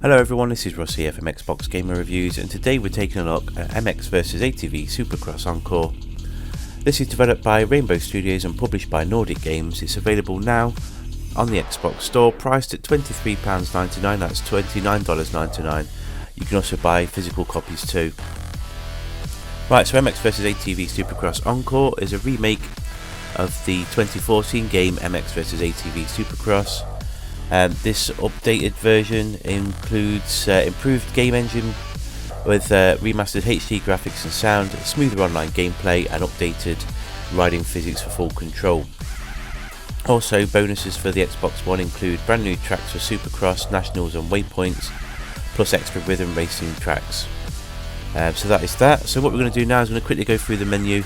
Hello everyone, this is Ross here from Xbox Gamer Reviews, and today we're taking a look at MX vs ATV Supercross Encore. This is developed by Rainbow Studios and published by Nordic Games. It's available now on the Xbox Store, priced at £23.99, that's $29.99. You can also buy physical copies too. Right, so MX vs ATV Supercross Encore is a remake of the 2014 game MX vs ATV Supercross. This updated version includes improved game engine with remastered HD graphics and sound, smoother online gameplay and updated riding physics for full control. Also, bonuses for the Xbox One include brand new tracks for Supercross, Nationals and Waypoints, plus extra rhythm racing tracks. So that is that. So what we're going to do now is I'm going to quickly go through the menu,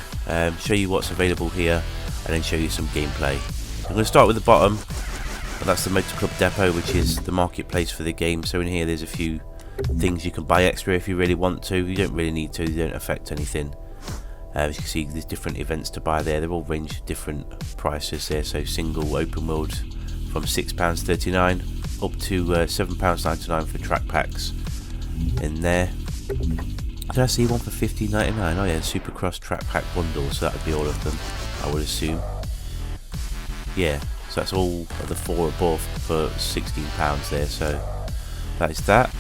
show you what's available here, and then show you some gameplay. I'm going to start with the bottom, and that's the Motor Club Depot, which is the marketplace for the game. So in here there's a few things you can buy extra if you really want to. You don't really need to, they don't affect anything. As you can see, there's different events to buy there. They're all range different prices there. So single open world from £6.39 up to £7.99 for track packs in there. Did I see one for £15.99? Oh yeah, Supercross track pack bundle, so that would be all of them, I would assume. Yeah, so that's all of the four above for £16 there, so that is that.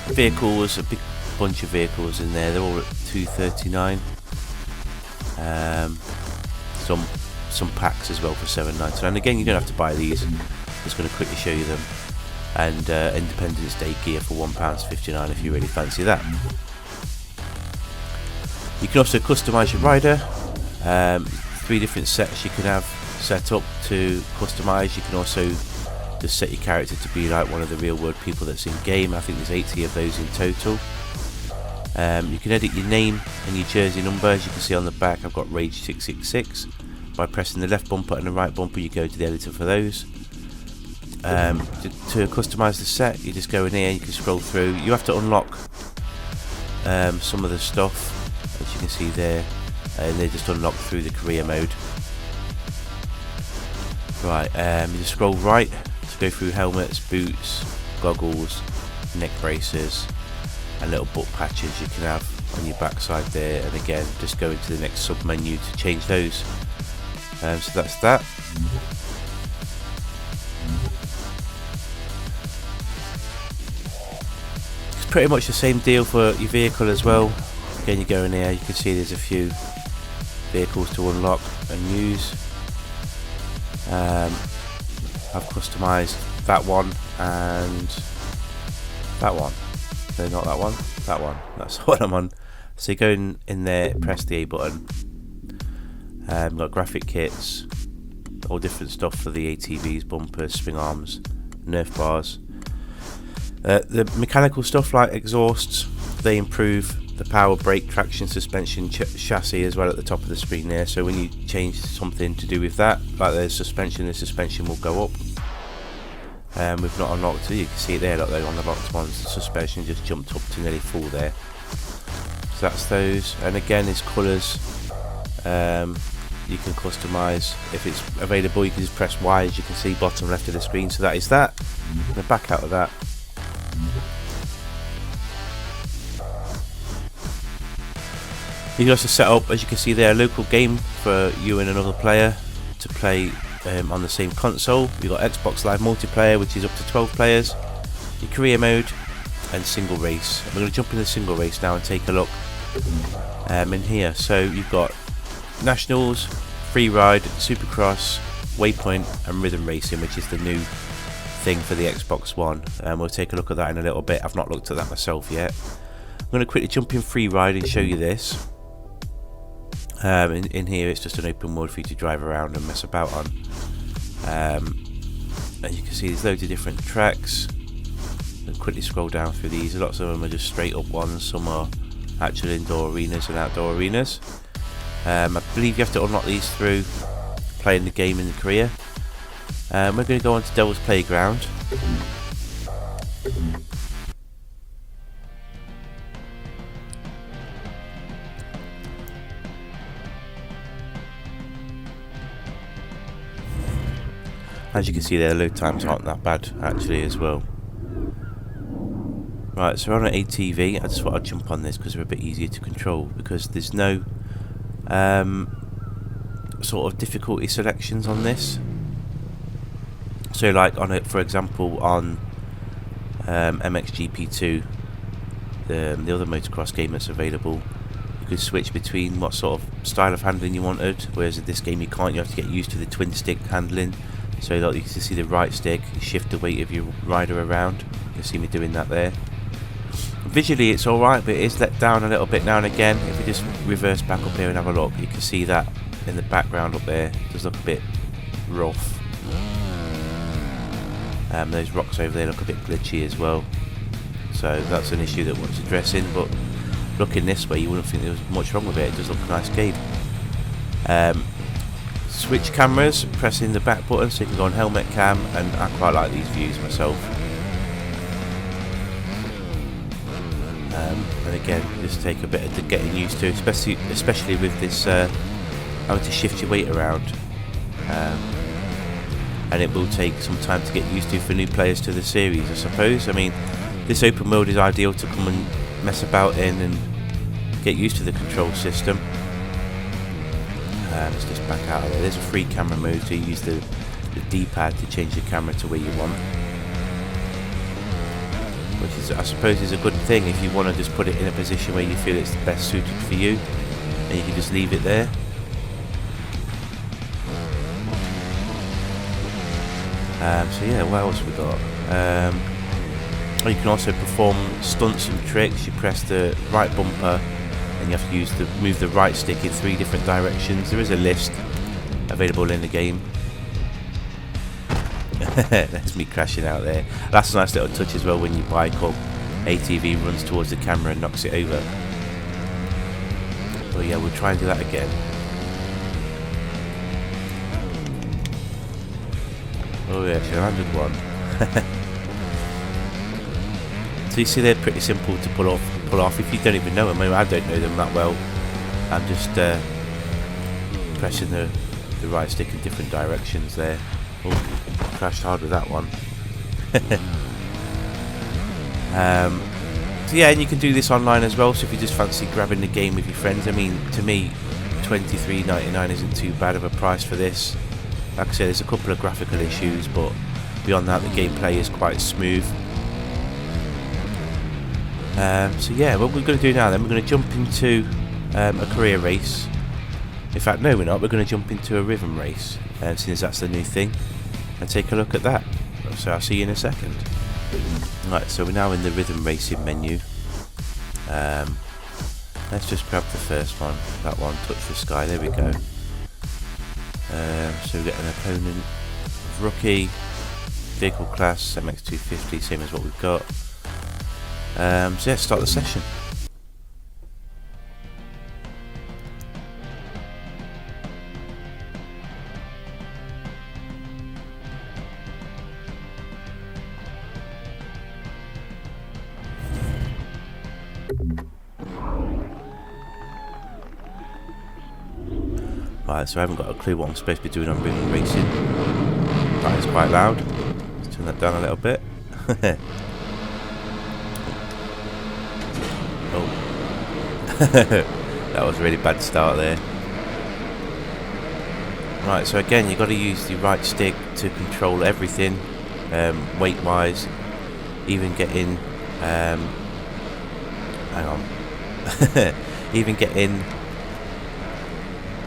Vehicles, a big bunch of vehicles in there, they're all at £2.39. Some packs as well for £7.99. And again, you don't have to buy these, I'm just going to quickly show you them. And Independence Day gear for £1.59 if you really fancy that. You can also customise your rider. 3 different sets you can have set up to customise. You can also just set your character to be like one of the real world people that's in game. I think there's 80 of those in total. You can edit your name and your jersey number. As you can see on the back, I've got Rage 666. By pressing the left bumper and the right bumper, you go to the editor for those. To customise the set, you just go in here, you can scroll through. You have to unlock some of the stuff, as you can see there, and they just unlock through the career mode. Right, you just scroll right to go through helmets, boots, goggles, neck braces, and little butt patches you can have on your backside there. And again, just go into the next sub menu to change those. So that's that. It's pretty much the same deal for your vehicle as well. Again, you go in here, you can see there's a few vehicles to unlock and use. I've customised that one and that one. No, not that one. That one. That's what I'm on. So you go in there, press the A button. Got graphic kits, all different stuff for the ATVs, bumpers, swing arms, Nerf bars. The mechanical stuff like exhausts, they improve the power, brake, traction, suspension, chassis as well at the top of the screen there. So when you change something to do with that, like the suspension will go up. We've not unlocked it, you can see it there, like those unlocked ones, the suspension just jumped up to nearly full there. So that's those, and again there's colours. You can customise. If it's available, you can just press Y, as you can see bottom left of the screen. So that is that. Then back out of that. You can also set up, as you can see there, a local game for you and another player to play on the same console. You've got Xbox Live multiplayer, which is up to 12 players, your career mode, and single race. We're going to jump in the single race now and take a look in here. So you've got Nationals, Free Ride, Supercross, Waypoint and Rhythm Racing, which is the new thing for the Xbox One. We'll take a look at that in a little bit. I've not looked at that myself yet. I'm going to quickly jump in Free Ride and show you this. In here it's just an open world for you to drive around and mess about on. As you can see, there's loads of different tracks. I'll quickly scroll down through these. Lots of them are just straight up ones, some are actual indoor arenas and outdoor arenas. I believe you have to unlock these through playing the game in the career. We're going to go on to Devil's Playground. As you can see there, the load times aren't that bad actually as well. Right, so we're on an ATV. I just thought I'd jump on this because they're a bit easier to control, because there's no sort of difficulty selections on this. So like on it, for example, on MXGP2, the other motocross game that's available, you could switch between what sort of style of handling you wanted, whereas in this game you can't. You have to get used to the twin stick handling. So like you can see the right stick, you shift the weight of your rider around. You can see me doing that there. Visually it's alright, but it is let down a little bit now and again. If we just reverse back up here and have a look, you can see that in the background up there. It does look a bit rough. Those rocks over there look a bit glitchy as well. So that's an issue that wants addressing, but looking this way you wouldn't think there was much wrong with it. It does look a nice game. Switch cameras, pressing the back button so you can go on helmet cam, and I quite like these views myself. And again, just take a bit of getting used to, especially with this having to shift your weight around, and it will take some time to get used to for new players to the series, I suppose. I mean, this open world is ideal to come and mess about in and get used to the control system. Let's just back out of there. There's a free camera mode, so you use the D-pad to change the camera to where you want, which is, I suppose, is a good thing if you want to just put it in a position where you feel it's best suited for you, and you can just leave it there. So yeah, what else we got? You can also perform stunts and tricks. You press the right bumper and you have to move the right stick in 3 different directions. There is a list available in the game. That's me crashing out there. That's a nice little touch as well when you bike up. ATV runs towards the camera and knocks it over. But yeah, we'll try and do that again. Oh yeah, she landed one. So you see they're pretty simple to pull off if you don't even know them. I mean, I don't know them that well. I'm just pressing the right stick in different directions there. Oh, crashed hard with that one. So yeah, and you can do this online as well, so if you just fancy grabbing the game with your friends. I mean, to me, $23.99 isn't too bad of a price for this. Like I said, there's a couple of graphical issues, but beyond that the gameplay is quite smooth. So yeah, what we're going to do now then, we're going to jump into a career race. In fact, no we're not, we're going to jump into a rhythm race, since that's the new thing, and take a look at that. So I'll see you in a second. Right, so we're now in the rhythm racing menu. Let's just grab the first one, that one, touch the sky, there we go. So we get an opponent of rookie, vehicle class, MX250, same as what we've got. So yeah, start the session. Right, so I haven't got a clue what I'm supposed to be doing on rhythm racing. That is quite loud. Let's turn that down a little bit. Oh. That was a really bad start there. Right, so again, you've got to use the right stick to control everything, weight wise, even getting hang on. Even getting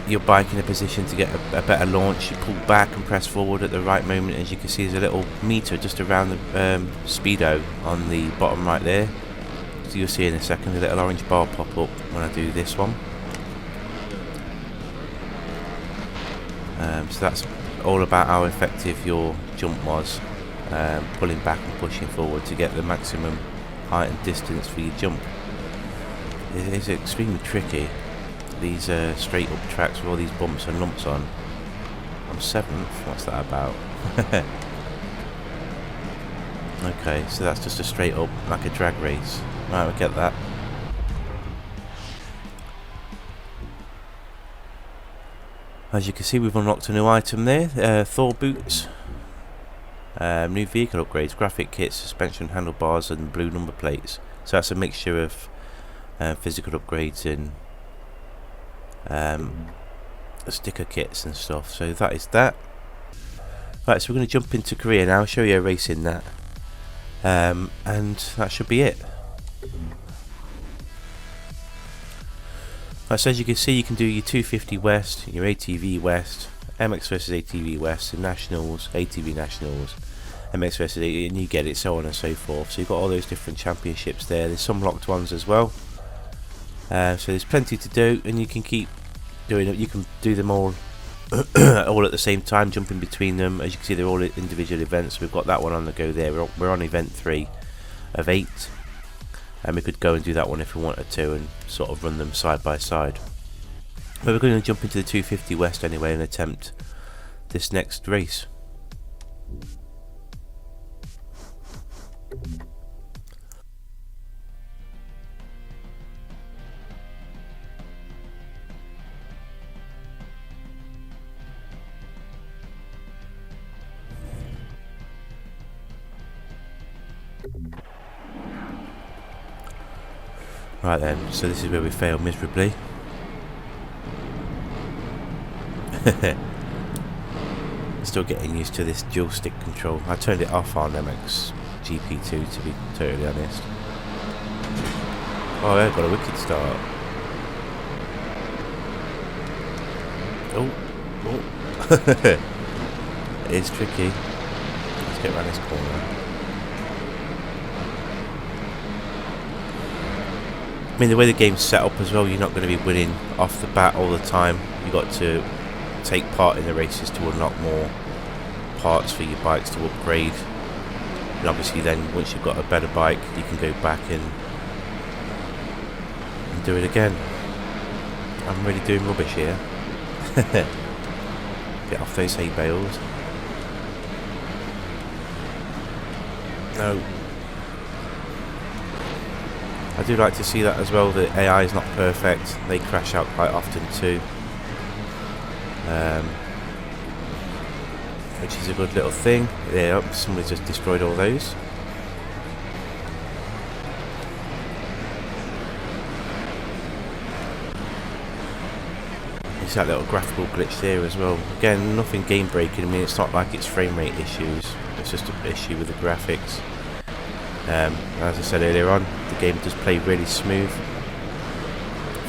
your bike in a position to get a better launch. You pull back and press forward at the right moment. As you can see, there's a little meter just around the speedo on the bottom right there. So you'll see in a second a little orange bar pop up when I do this one. So that's all about how effective your jump was, pulling back and pushing forward to get the maximum height and distance for your jump. It's extremely tricky, these straight up tracks with all these bumps and lumps on. I'm 7th, what's that about? Okay, so that's just a straight up, like a drag race. Right, we get that. As you can see, we've unlocked a new item there, Thor boots. New vehicle upgrades, graphic kits, suspension handlebars and blue number plates. So that's a mixture of physical upgrades and sticker kits and stuff. So that is that. Right, so we're going to jump into Korea now, show you a race in that, and that should be it. Right, so as you can see, you can do your 250 West, your ATV West, MX versus ATV West, and Nationals, ATV Nationals, MX versus ATV, and you get it, so on and so forth. So you've got all those different championships there. There's some locked ones as well. So there's plenty to do, and you can keep doing it. You can do them all all at the same time, jumping between them. As you can see, they're all individual events. We've got that one on the go there. We're on event 3 of 8, and we could go and do that one if we wanted to and sort of run them side by side. But we're going to jump into the 250 West anyway and attempt this next race. Right then, so this is where we failed miserably. Still getting used to this dual stick control. I turned it off on MX GP2 to be totally honest. Oh, I've got a wicked start. Oh. It is tricky. Let's get around this corner. I mean, the way the game's set up as well, you're not going to be winning off the bat all the time. You've got to take part in the races to unlock more parts for your bikes to upgrade. And obviously then, once you've got a better bike, you can go back and do it again. I'm really doing rubbish here. Get off those hay bales. No. I do like to see that as well, the AI is not perfect, they crash out quite often too, which is a good little thing. Yeah, somebody just destroyed all those. There's that little graphical glitch there as well. Again, nothing game breaking. I mean, it's not like it's frame rate issues, it's just an issue with the graphics. As I said earlier on, the game does play really smooth.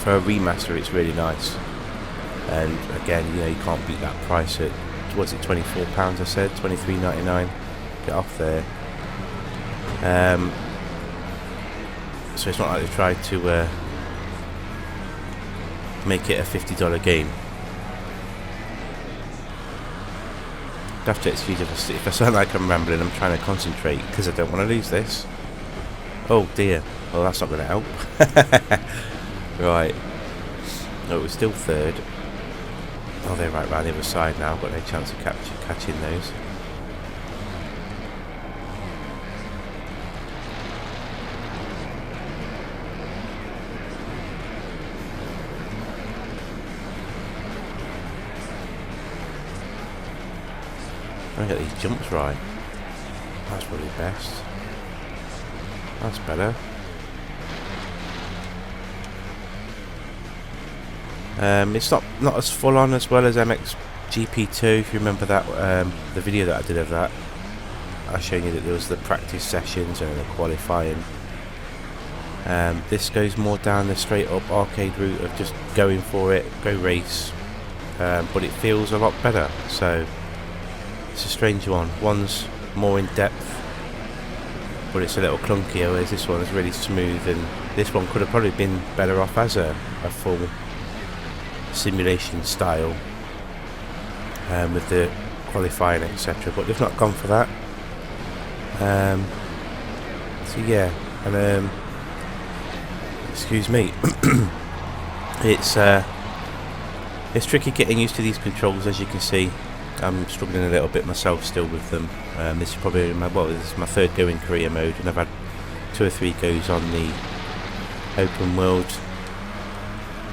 For a remaster, it's really nice. And again, you know, you can't beat that price at, what's it, £24 I said, $23.99. Get off there. So it's not like they've tried to make it a $50 game. I'd have to excuse if I sound like I'm rambling. I'm trying to concentrate because I don't want to lose this. Oh dear. Well, that's not going to help. Right. No, it was still third. Oh, they're right round the other side now. I've got no chance of catching those. I get these jumps right. That's probably best. That's better. It's not as full on as well as MX GP2. If you remember that, the video that I did of that, I showed you that there was the practice sessions and the qualifying. This goes more down the straight up arcade route of just going for it, go race, but it feels a lot better. So it's a strange one. One's more in depth, but it's a little clunkier, whereas this one is really smooth, and this one could have probably been better off as a full simulation style, with the qualifying, etc. But they've not gone for that. So yeah, and excuse me, it's tricky getting used to these controls, as you can see. I'm struggling a little bit myself still with them. This is probably this is my third go in career mode, and I've had 2 or 3 goes on the open world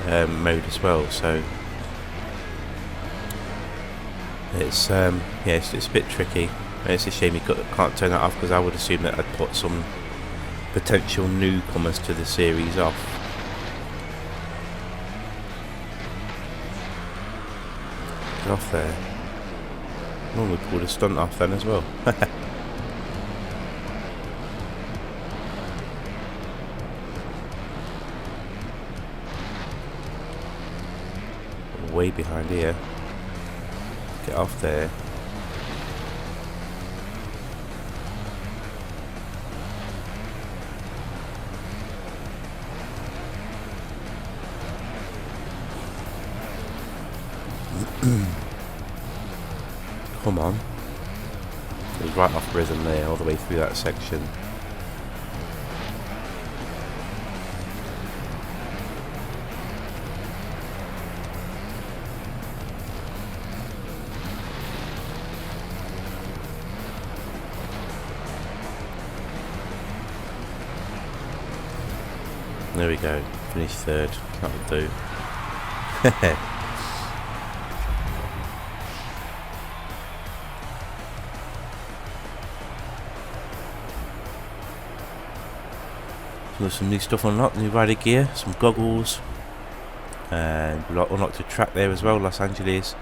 mode as well. So it's it's a bit tricky. It's a shame you can't turn that off, because I would assume that I'd put some potential newcomers to the series off. Get off there. Oh, we pulled a stunt off then as well. Way behind here. Get off there. Come on. It was right off rhythm there, all the way through that section. There we go, finished third, that'll do. There's some new stuff unlocked, new rider gear, some goggles, and we unlocked a track there as well, Los Angeles.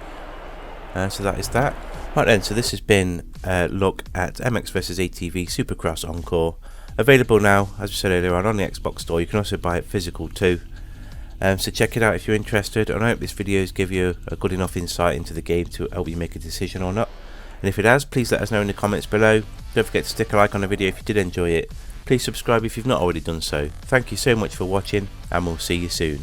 So that is that. Right then, so this has been a look at MX vs ATV Supercross Encore. Available now, as we said earlier on the Xbox Store. You can also buy it physical too. So check it out if you're interested, and I hope this video has given you a good enough insight into the game to help you make a decision or not. And if it has, please let us know in the comments below. Don't forget to stick a like on the video if you did enjoy it. Please subscribe if you've not already done so. Thank you so much for watching, and we'll see you soon.